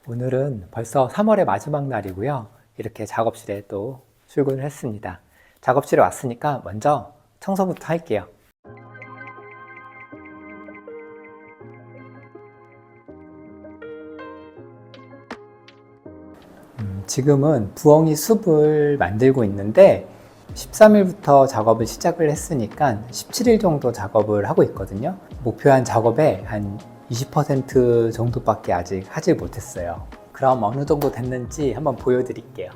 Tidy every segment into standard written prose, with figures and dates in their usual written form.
오늘은 벌써 3월의 마지막 날이고요. 이렇게 작업실에 또 출근을 했습니다. 작업실에 왔으니까 먼저 청소부터 할게요. 지금은 부엉이 숲을 만들고 있는데 13일부터 작업을 시작을 했으니까 17일 정도 작업을 하고 있거든요. 목표한 작업의 한 20% 정도밖에 아직 하지 못했어요. 그럼 어느 정도 됐는지 한번 보여드릴게요.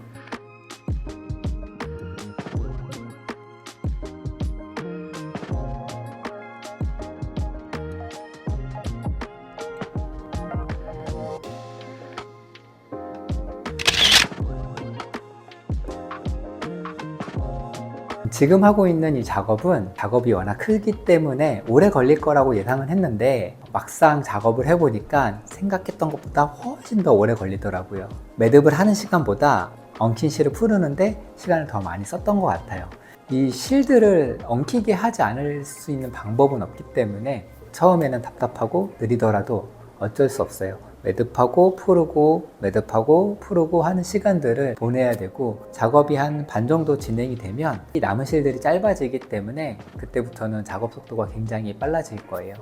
지금 하고 있는 이 작업은 작업이 워낙 크기 때문에 오래 걸릴 거라고 예상은 했는데 막상 작업을 해보니까 생각했던 것보다 훨씬 더 오래 걸리더라고요. 매듭을 하는 시간보다 엉킨 실을 푸르는데 시간을 더 많이 썼던 것 같아요. 이 실들을 엉키게 하지 않을 수 있는 방법은 없기 때문에 처음에는 답답하고 느리더라도 어쩔 수 없어요. 매듭하고 푸르고 매듭하고 푸르고 하는 시간들을 보내야 되고, 작업이 한 반 정도 진행이 되면 이 남은 실들이 짧아지기 때문에 그때부터는 작업 속도가 굉장히 빨라질 거예요.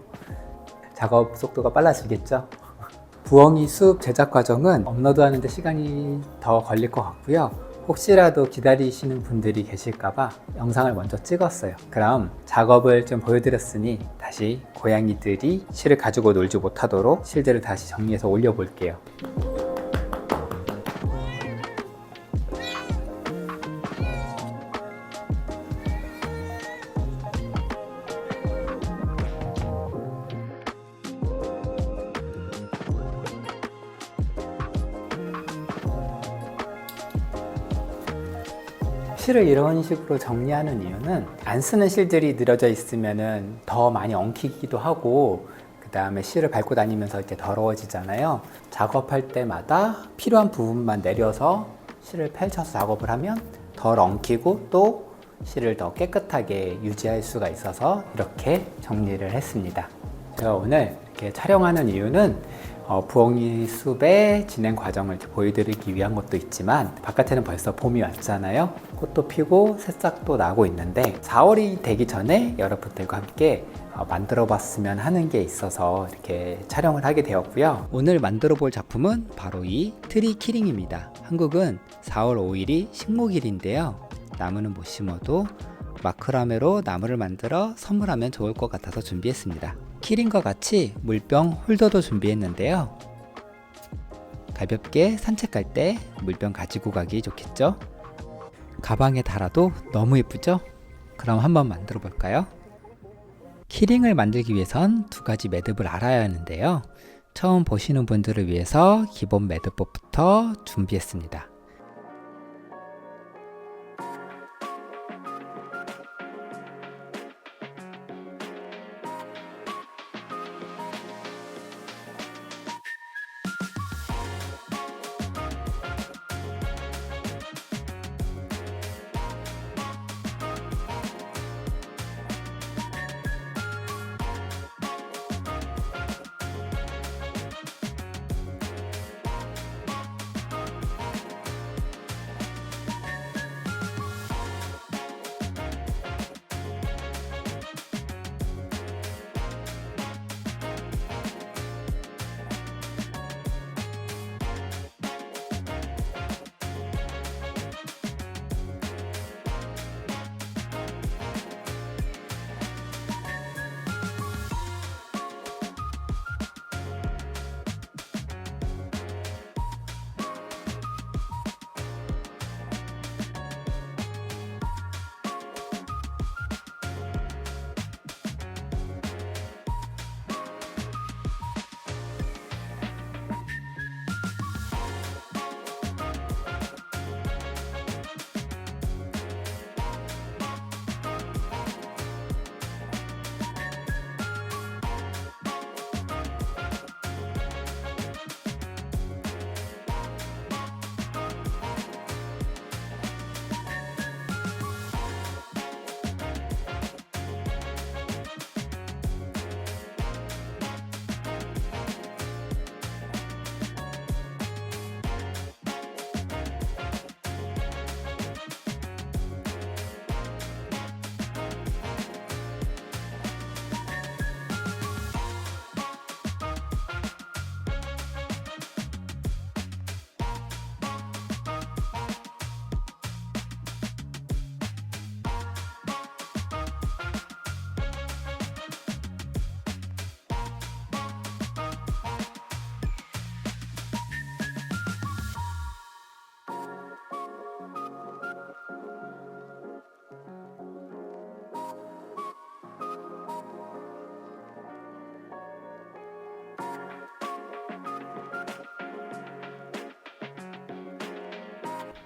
작업 속도가 빨라지겠죠? 부엉이 숲 제작 과정은 업로드하는 데 시간이 더 걸릴 것 같고요. 혹시라도 기다리시는 분들이 계실까봐 영상을 먼저 찍었어요. 그럼 작업을 좀 보여드렸으니 다시 고양이들이 실을 가지고 놀지 못하도록 실들을 다시 정리해서 올려볼게요. 실을 이런 식으로 정리하는 이유는 안 쓰는 실들이 늘어져 있으면 더 많이 엉키기도 하고, 그 다음에 실을 밟고 다니면서 이렇게 더러워지잖아요. 작업할 때마다 필요한 부분만 내려서 실을 펼쳐서 작업을 하면 덜 엉키고 또 실을 더 깨끗하게 유지할 수가 있어서 이렇게 정리를 했습니다. 제가 오늘 이렇게 촬영하는 이유는 부엉이 숲의 진행 과정을 보여드리기 위한 것도 있지만, 바깥에는 벌써 봄이 왔잖아요. 꽃도 피고 새싹도 나고 있는데 4월이 되기 전에 여러분들과 함께 만들어 봤으면 하는 게 있어서 이렇게 촬영을 하게 되었고요. 오늘 만들어 볼 작품은 바로 이 트리 키링입니다. 한국은 4월 5일이 식목일인데요. 나무는 못 심어도 마크라메로 나무를 만들어 선물하면 좋을 것 같아서 준비했습니다. 키링과 같이 물병 홀더도 준비했는데요. 가볍게 산책할 때 물병 가지고 가기 좋겠죠? 가방에 달아도 너무 예쁘죠? 그럼 한번 만들어 볼까요? 키링을 만들기 위해선 두 가지 매듭을 알아야 하는데요. 처음 보시는 분들을 위해서 기본 매듭법부터 준비했습니다.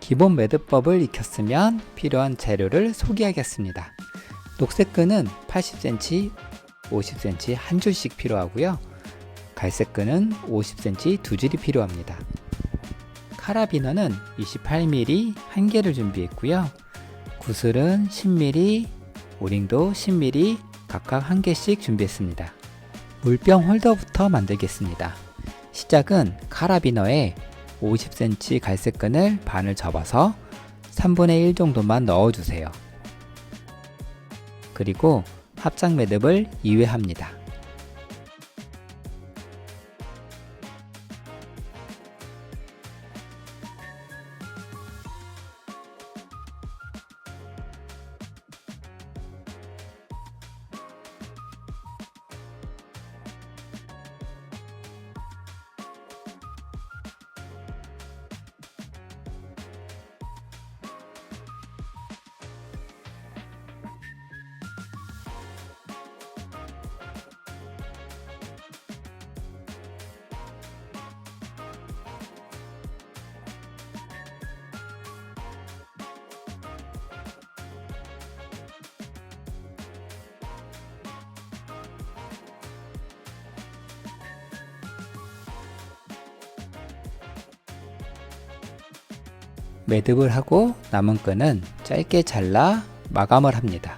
기본 매듭법을 익혔으면 필요한 재료를 소개하겠습니다. 녹색 끈은 80cm, 50cm 한 줄씩 필요하고요. 갈색 끈은 50cm 두 줄이 필요합니다. 카라비너는 28mm 한 개를 준비했고요. 구슬은 10mm, 오링도 10mm 각각 한 개씩 준비했습니다. 물병 홀더부터 만들겠습니다. 시작은 카라비너에 50cm 갈색 끈을 반을 접어서 3분의 1 정도만 넣어주세요. 그리고 합작 매듭을 2회 합니다. 매듭을 하고 남은 끈은 짧게 잘라 마감을 합니다.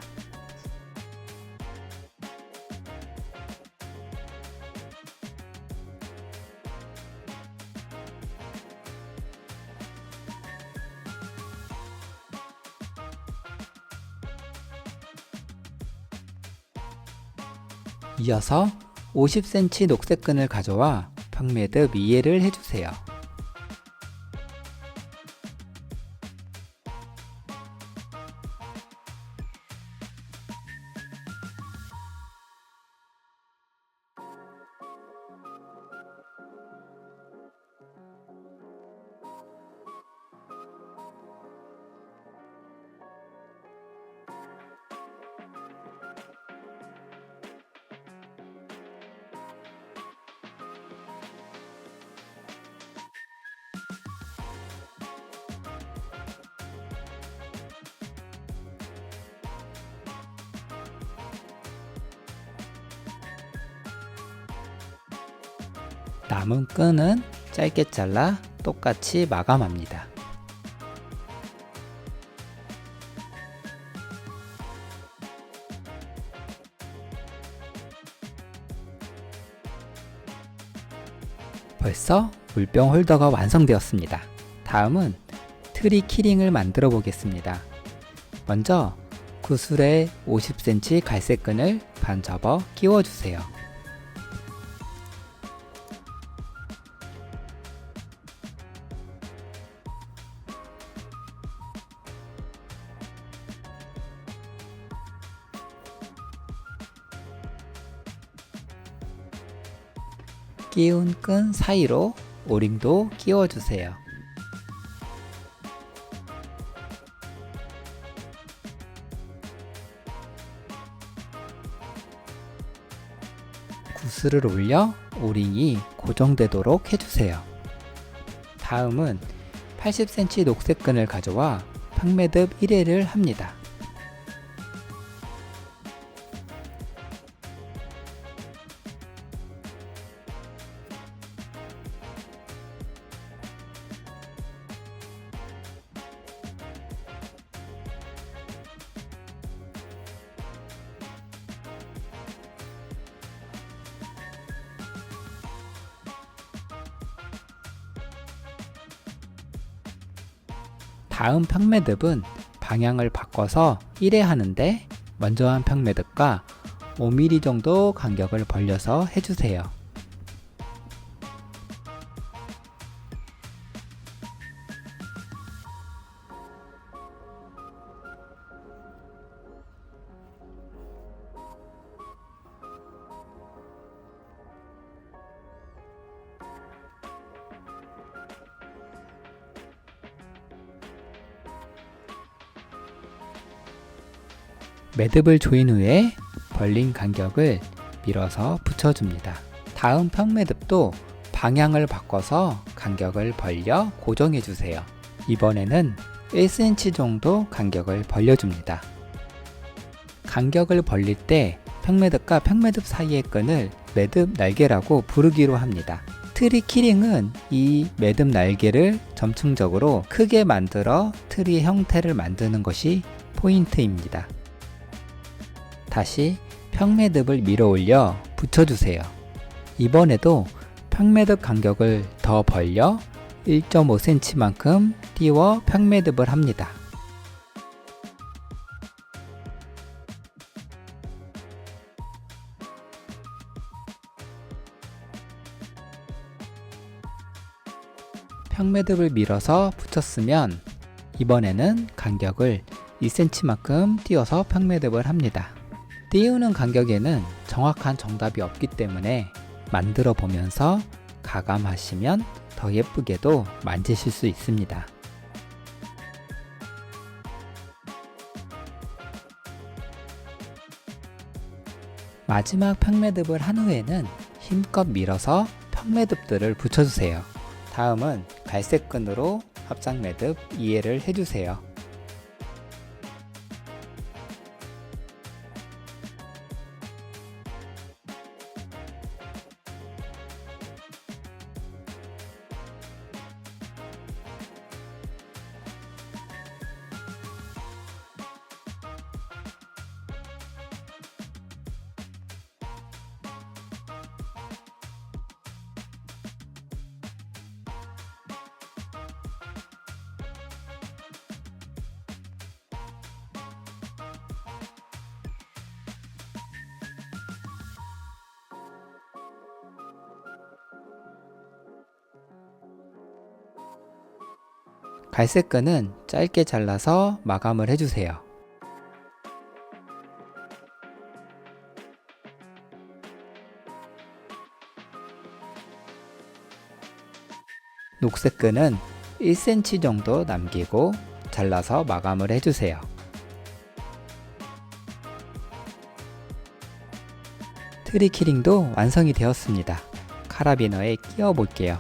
이어서 50cm 녹색 끈을 가져와 평매듭 2회를 해주세요. 남은 끈은 짧게 잘라 똑같이 마감합니다. 벌써 물병 홀더가 완성되었습니다. 다음은 트리 키링을 만들어 보겠습니다. 먼저 구슬에 50cm 갈색 끈을 반 접어 끼워주세요. 끼운 끈 사이로 오링도 끼워주세요. 구슬을 올려 오링이 고정되도록 해주세요. 다음은 80cm 녹색 끈을 가져와 평매듭 1회를 합니다. 다음 평매듭은 방향을 바꿔서 1회 하는데 먼저 한 평매듭과 5mm 정도 간격을 벌려서 해주세요. 매듭을 조인 후에 벌린 간격을 밀어서 붙여줍니다. 다음 평매듭도 방향을 바꿔서 간격을 벌려 고정해주세요. 이번에는 1cm 정도 간격을 벌려줍니다. 간격을 벌릴 때 평매듭과 평매듭 사이의 끈을 매듭 날개라고 부르기로 합니다. 트리 키링은 이 매듭 날개를 점층적으로 크게 만들어 트리의 형태를 만드는 것이 포인트입니다. 다시 평매듭을 밀어 올려 붙여주세요. 이번에도 평매듭 간격을 더 벌려 1.5cm만큼 띄워 평매듭을 합니다. 평매듭을 밀어서 붙였으면 이번에는 간격을 2cm만큼 띄워서 평매듭을 합니다. 띄우는 간격에는 정확한 정답이 없기 때문에 만들어 보면서 가감하시면 더 예쁘게도 만지실 수 있습니다. 마지막 평매듭을 한 후에는 힘껏 밀어서 평매듭들을 붙여주세요. 다음은 갈색 끈으로 합작 매듭 이해를 해주세요. 갈색 끈은 짧게 잘라서 마감을 해주세요. 녹색 끈은 1cm 정도 남기고 잘라서 마감을 해주세요. 트리 키링도 완성이 되었습니다. 카라비너에 끼워 볼게요.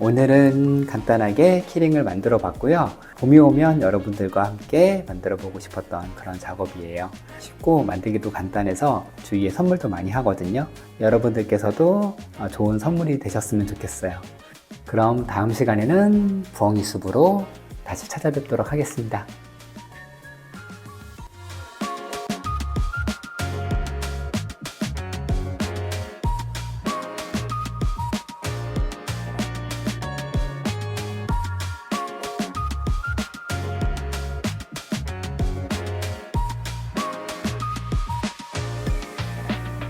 오늘은 간단하게 키링을 만들어 봤고요. 봄이 오면 여러분들과 함께 만들어 보고 싶었던 그런 작업이에요. 쉽고 만들기도 간단해서 주위에 선물도 많이 하거든요. 여러분들께서도 좋은 선물이 되셨으면 좋겠어요. 그럼 다음 시간에는 부엉이 숲으로 다시 찾아뵙도록 하겠습니다.